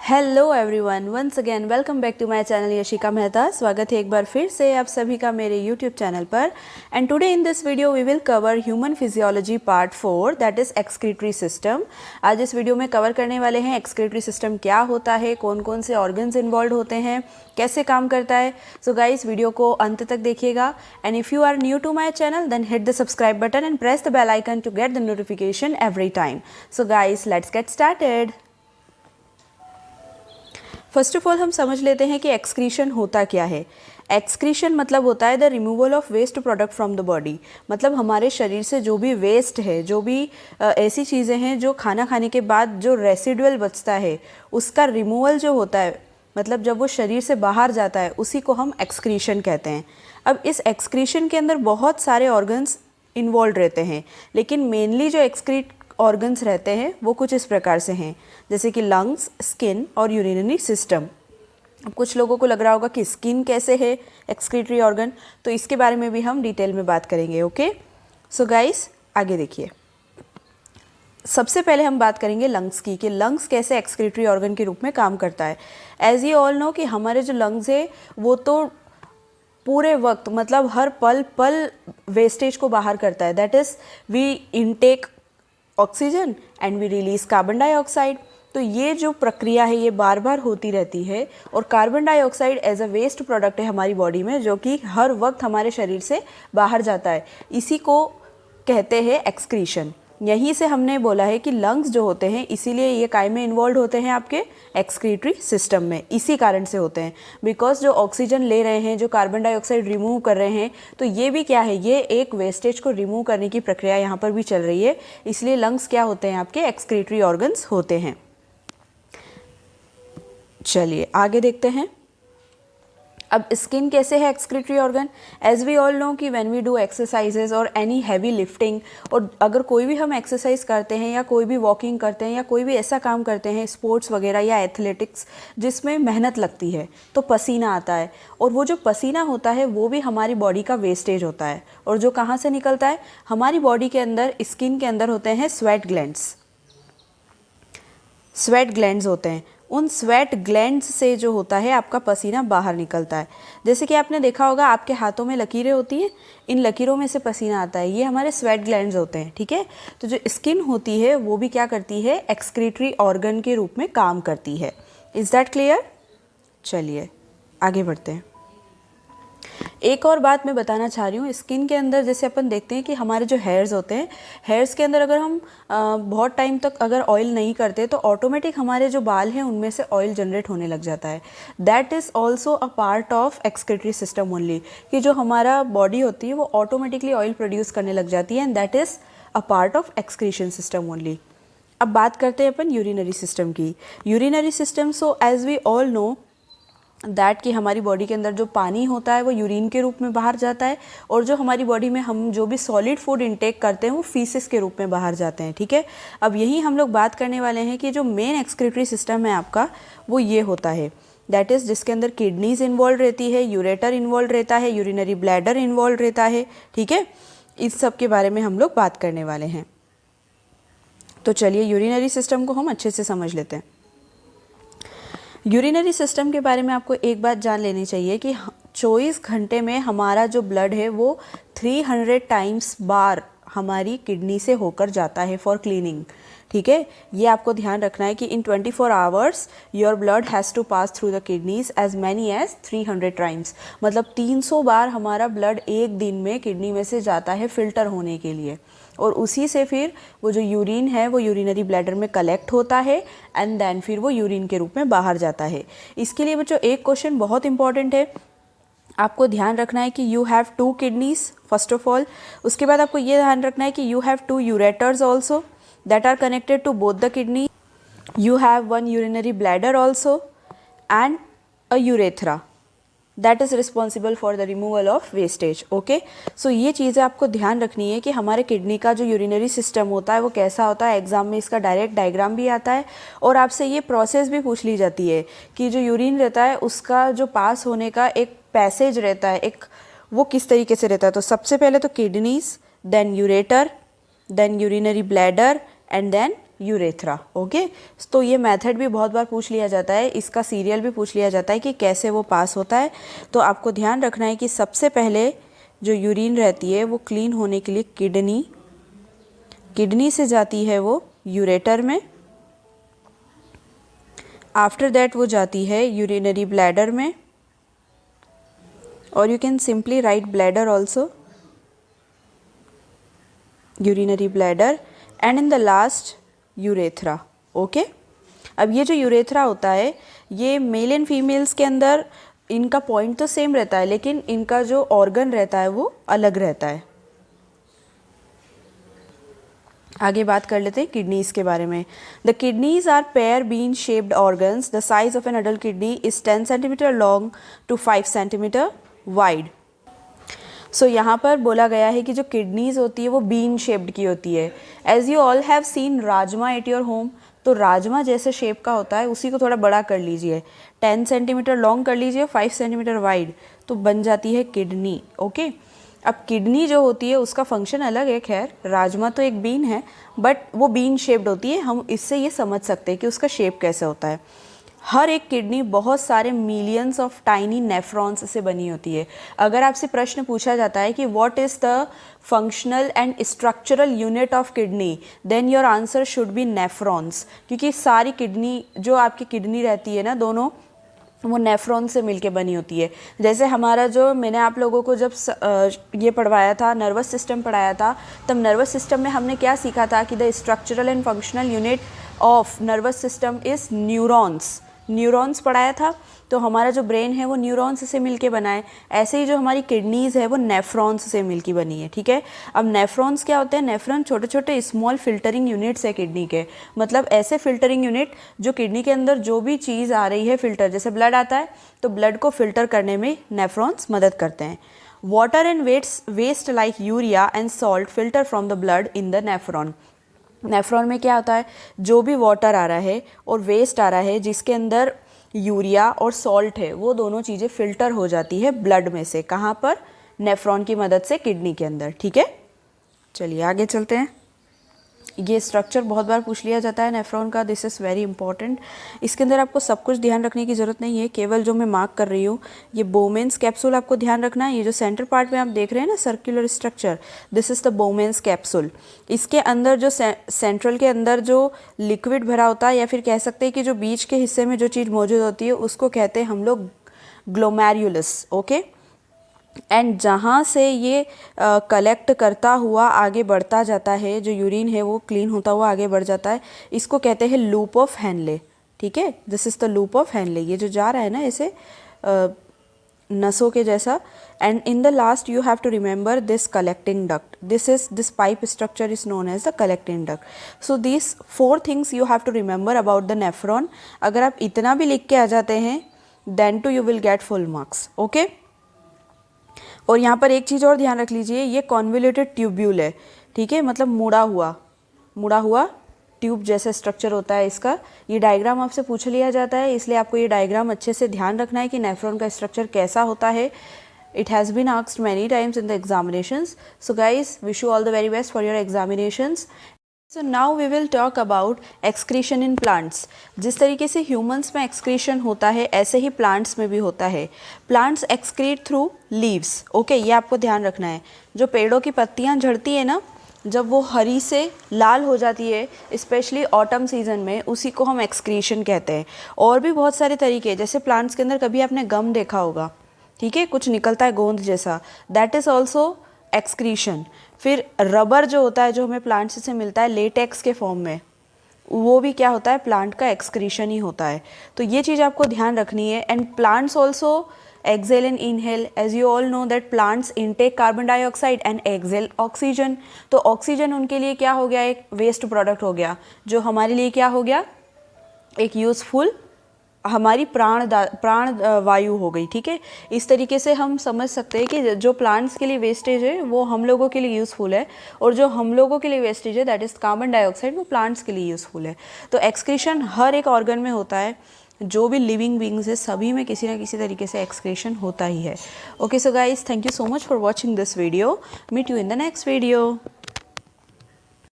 Hello everyone, once again welcome back to my channel Yashika Mehta. स्वागत है एक बार फिर से आप सभी का मेरे यूट्यूब चैनल पर। And today in this video we will cover human physiology part 4 that is excretory system. आज इस वीडियो में कवर करने वाले हैं एक्सक्रीटरी सिस्टम क्या होता है, कौन कौन से ऑर्गन्स इन्वॉल्व होते हैं, कैसे काम करता है। सो गाइस, वीडियो को अंत तक देखिएगा। And if you are new to my channel then hit the subscribe button and press the bell icon to get the notification every time. So guys, let's get started. First of all हम समझ लेते हैं कि excretion होता क्या है। Excretion मतलब होता है the removal of waste product from the body. मतलब हमारे शरीर से जो भी वेस्ट है, जो भी ऐसी चीज़ें हैं जो खाना खाने के बाद जो रेसिडुअल बचता है, उसका रिमूवल जो होता है, मतलब जब वो शरीर से बाहर जाता है, उसी को हम एक्सक्रीशन कहते हैं। अब इस एक्सक्रीशन के अंदर बहुत सारे ऑर्गन्स इन्वॉल्व रहते हैं, लेकिन मेनली जो एक्सक्रीट ऑर्गन्स रहते हैं वो कुछ इस प्रकार से हैं, जैसे कि लंग्स, स्किन और यूरिनरी सिस्टम। अब कुछ लोगों को लग रहा होगा कि स्किन कैसे है एक्सक्रीटरी ऑर्गन, तो इसके बारे में भी हम डिटेल में बात करेंगे। ओके, सो गाइस आगे देखिए। सबसे पहले हम बात करेंगे लंग्स की, कि लंग्स कैसे एक्सक्रीटरी ऑर्गन के रूप में काम करता है। एज यू ऑल नो कि हमारे जो लंग्स है वो तो पूरे वक्त, मतलब हर पल पल वेस्टेज को बाहर करता है। That is we intake oxygen and we release carbon dioxide. तो ये जो प्रक्रिया है ये बार बार होती रहती है, और carbon dioxide as a waste product है हमारी बॉडी में, जो कि हर वक्त हमारे शरीर से बाहर जाता है। इसी को कहते हैं एक्सक्रीशन। यहीं से हमने बोला है कि लंग्स जो होते हैं, इसीलिए ये काय में इन्वॉल्व होते हैं आपके एक्सक्रीटरी सिस्टम में, इसी कारण से होते हैं। बिकॉज जो ऑक्सीजन ले रहे हैं, जो कार्बन डाइऑक्साइड रिमूव कर रहे हैं, तो ये भी क्या है, ये एक वेस्टेज को रिमूव करने की प्रक्रिया यहाँ पर भी चल रही है। इसलिए लंग्स क्या होते हैं, आपके एक्सक्रीटरी ऑर्गन्स होते हैं। चलिए आगे देखते हैं। अब स्किन कैसे है excretory organ. As we all know कि व्हेन वी डू एक्सरसाइजेज और एनी हैवी लिफ्टिंग, और अगर कोई भी हम एक्सरसाइज करते हैं या कोई भी वॉकिंग करते हैं या कोई भी ऐसा काम करते हैं, स्पोर्ट्स वगैरह या एथलेटिक्स, जिसमें मेहनत लगती है, तो पसीना आता है। और वो जो पसीना होता है वो भी हमारी बॉडी का वेस्टेज होता है। और जो कहाँ से निकलता है, हमारी बॉडी के अंदर, स्किन के अंदर होते हैं स्वेट ग्लैंड्स। स्वेट ग्लैंड्स होते हैं, उन स्वेट ग्लैंड्स से जो होता है आपका पसीना बाहर निकलता है। जैसे कि आपने देखा होगा आपके हाथों में लकीरें होती हैं, इन लकीरों में से पसीना आता है, ये हमारे स्वेट ग्लैंड्स होते हैं। ठीक है, तो जो स्किन होती है वो भी क्या करती है, एक्सक्रीटरी ऑर्गन के रूप में काम करती है। Is that clear. चलिए आगे बढ़ते हैं। एक और बात मैं बताना चाह रही हूँ, स्किन के अंदर जैसे अपन देखते हैं कि हमारे जो हेयर्स होते हैं, हेयर्स के अंदर अगर हम बहुत टाइम तक अगर ऑयल नहीं करते तो ऑटोमेटिक हमारे जो बाल हैं उनमें से ऑयल जनरेट होने लग जाता है। That is also a part of excretory system only, कि जो हमारा बॉडी होती है वो ऑटोमेटिकली ऑयल प्रोड्यूस करने लग जाती है, and that is a part of excretion system only. अब बात करते हैं अपन यूरिनरी सिस्टम की। Urinary system, so as we all know that कि हमारी बॉडी के अंदर जो पानी होता है वो यूरिन के रूप में बाहर जाता है, और जो हमारी बॉडी में हम जो भी सॉलिड फूड इंटेक करते हैं वो फीसिस के रूप में बाहर जाते हैं। ठीक है, अब यही हम लोग बात करने वाले हैं कि जो मेन एक्सक्रीटरी सिस्टम है आपका वो ये होता है। दैट इज़ जिसके अंदर किडनीज इन्वॉल्व रहती है, यूरेटर इन्वॉल्व रहता है, यूरिनरी ब्लैडर इन्वॉल्व रहता है। ठीक है, इस सब के बारे में हम लोग बात करने वाले हैं। तो चलिए यूरिनरी सिस्टम को हम अच्छे से समझ लेते हैं। यूरिनरी सिस्टम के बारे में आपको एक बात जान लेनी चाहिए कि 24 घंटे में हमारा जो ब्लड है वो 300 टाइम्स बार हमारी किडनी से होकर जाता है फॉर क्लीनिंग। ठीक है, ये आपको ध्यान रखना है कि in 24 hours your blood has to pass through the kidneys as many as 300 times. मतलब 300 बार हमारा ब्लड एक दिन में किडनी में से जाता है फिल्टर होने के लिए, और उसी से फिर वो जो यूरिन है वो यूरिनरी ब्लैडर में कलेक्ट होता है, एंड देन फिर वो यूरिन के रूप में बाहर जाता है। इसके लिए बच्चों एक क्वेश्चन बहुत इंपॉर्टेंट है, आपको ध्यान रखना है कि you have 2 kidneys first of all. उसके बाद आपको ये ध्यान रखना है कि you have 2 ureters also that are connected to both the kidney. You have 1 urinary bladder also and a urethra that is responsible for the removal of wastage. Okay, so ये चीज़ें आपको ध्यान रखनी है कि हमारे किडनी का जो यूरिनरी सिस्टम होता है वो कैसा होता है। एग्जाम में इसका डायरेक्ट डायग्राम भी आता है, और आपसे ये प्रोसेस भी पूछ ली जाती है कि जो यूरिन रहता है उसका जो पास होने का एक पैसेज रहता है, एक वो किस तरीके से रहता है। तो सबसे पहले तो kidneys, then ureter, then urinary bladder, and then urethra. Okay, तो ये मेथड भी बहुत बार पूछ लिया जाता है, इसका सीरियल भी पूछ लिया जाता है कि कैसे वो पास होता है। तो आपको ध्यान रखना है कि सबसे पहले जो यूरिन रहती है वो क्लीन होने के लिए किडनी से जाती है वो यूरेटर में। आफ्टर दैट वो जाती है यूरिनरी ब्लैडर में, और you can simply write bladder also, urinary bladder, and in the last urethra. Okay, अब ये जो यूरेथ्रा होता है ये मेल एंड फीमेल्स के अंदर इनका पॉइंट तो सेम रहता है, लेकिन इनका जो ऑर्गन रहता है वो अलग रहता है। आगे बात कर लेते हैं किडनीज के बारे में। The kidneys are pair bean shaped organs. The size of an adult kidney is 10 centimetre long to 5 centimetre wide. So यहाँ पर बोला गया है कि जो किडनीज होती है वो बीन शेप्ड की होती है। As you all have seen rajma at your home, तो राजमा जैसे शेप का होता है उसी को थोड़ा बड़ा कर लीजिए, 10 सेंटीमीटर लॉन्ग कर लीजिए, 5 सेंटीमीटर वाइड, तो बन जाती है किडनी। ओके, अब किडनी जो होती है उसका फंक्शन अलग है। खैर, राजमा तो एक बीन है, बट वो बीन शेप्ड होती है। हम इससे ये समझ सकते हैं कि उसका शेप कैसे होता है। हर एक किडनी बहुत सारे मिलियंस ऑफ टाइनी नेफ्रॉन्स से बनी होती है। अगर आपसे प्रश्न पूछा जाता है कि what is the functional and structural unit of kidney, then your answer should be nephrons, क्योंकि सारी किडनी जो आपकी किडनी रहती है ना, दोनों वो नेफ्रॉन से मिलके बनी होती है। जैसे हमारा जो मैंने आप लोगों को जब ये पढ़वाया था, नर्वस सिस्टम पढ़ाया था, तब नर्वस सिस्टम में हमने क्या सीखा था कि the structural and functional unit of nervous system is neurons. Neurons पढ़ाया था। तो हमारा जो ब्रेन है वो न्यूरॉन्स से मिलके बना है। ऐसे ही जो हमारी किडनीज़ है वो नेफ्रॉन्स से मिलके बनी है। ठीक है, अब नेफ्रॉन्स क्या होते हैं? नेफ्रॉन छोटे छोटे स्मॉल फिल्टरिंग यूनिट्स है किडनी के, मतलब ऐसे फिल्टरिंग यूनिट जो किडनी के अंदर जो भी चीज़ आ रही है फिल्टर, जैसे ब्लड आता है तो ब्लड को फिल्टर करने में नेफ्रॉन्स मदद करते हैं। Water and waste like urea and salt filter from the blood in the nephron. Nephron में क्या होता है? जो भी वाटर आ रहा है और वेस्ट आ रहा है जिसके अंदर यूरिया और सॉल्ट है, वो दोनों चीज़ें फिल्टर हो जाती है ब्लड में से। कहाँ पर? नेफ्रॉन की मदद से किडनी के अंदर। ठीक है, चलिए आगे चलते हैं। ये स्ट्रक्चर बहुत बार पूछ लिया जाता है नेफ्रॉन का, दिस इज़ वेरी इंपॉर्टेंट। इसके अंदर आपको सब कुछ ध्यान रखने की ज़रूरत नहीं है, केवल जो मैं मार्क कर रही हूँ ये बोमेन्स कैप्सूल आपको ध्यान रखना है। ये जो सेंटर पार्ट में आप देख रहे हैं ना circular structure, this is the Bowman's capsule. इसके अंदर जो सेंट्रल के अंदर जो लिक्विड भरा होता है, या फिर कह सकते हैं कि जो बीच के हिस्से में जो चीज़ मौजूद होती है उसको कहते हैं हम लोग ग्लोमेरुलस। ओके, एंड जहाँ से ये कलेक्ट करता हुआ आगे बढ़ता जाता है, जो यूरिन है वो क्लीन होता हुआ आगे बढ़ जाता है, इसको कहते हैं लूप ऑफ हेनले। ठीक है, this is the loop of Henle. ये जो जा रहा है ना ऐसे नसों के जैसा, and in the last you have to remember this collecting duct. This pipe structure is known as the collecting duct. So this 4 things you have to remember about the nephron. अगर आप इतना भी लिख के आ जाते हैं then to you will get full marks. Okay, और यहाँ पर एक चीज़ और ध्यान रख लीजिए, ये कॉन्वोल्यूटेड ट्यूब्यूल है। ठीक है, मतलब मुड़ा हुआ ट्यूब जैसा स्ट्रक्चर होता है इसका। ये डायग्राम आपसे पूछ लिया जाता है, इसलिए आपको ये डायग्राम अच्छे से ध्यान रखना है कि नेफ्रॉन का स्ट्रक्चर कैसा होता है। It has been asked many times in the examinations. So guys, wish you all the very best for your examinations. So now we will talk about excretion in plants. जिस तरीके से humans में excretion होता है ऐसे ही plants में भी होता है। Plants excrete through leaves. Okay, ये आपको ध्यान रखना है। जो पेड़ों की पत्तियां झड़ती है ना, जब वो हरी से लाल हो जाती है, स्पेशली ऑटम सीजन में, उसी को हम एक्सक्रीशन कहते हैं। और भी बहुत सारे तरीके, जैसे प्लांट्स के अंदर कभी आपने गम देखा होगा, ठीक है, कुछ निकलता है गोंद जैसा, दैट इज़ ऑल्सो एक्सक्रीशन। फिर रबर जो होता है, जो हमें प्लांट्स से मिलता है लेटेक्स के फॉर्म में, वो भी क्या होता है? प्लांट का एक्सक्रीशन ही होता है। तो ये चीज़ आपको ध्यान रखनी है। And plants also exhale and inhale, as you all know that plants intake carbon dioxide and exhale oxygen. तो ऑक्सीजन उनके लिए क्या हो गया? एक वेस्ट प्रोडक्ट हो गया, जो हमारे लिए क्या हो गया? एक यूज़फुल, हमारी प्राण वायु हो गई। ठीक है, इस तरीके से हम समझ सकते हैं कि जो प्लांट्स के लिए वेस्टेज है वो हम लोगों के लिए यूज़फुल है, और जो हम लोगों के लिए वेस्टेज है दैट इज़ कार्बन डाइऑक्साइड, वो प्लांट्स के लिए यूज़फुल है। तो एक्सक्रीशन हर एक ऑर्गन में होता है। जो भी लिविंग बींग्स है सभी में किसी ना किसी तरीके से एक्सक्रीशन होता ही है। Okay, so guys, thank you so much for watching this video. Meet you in the next video.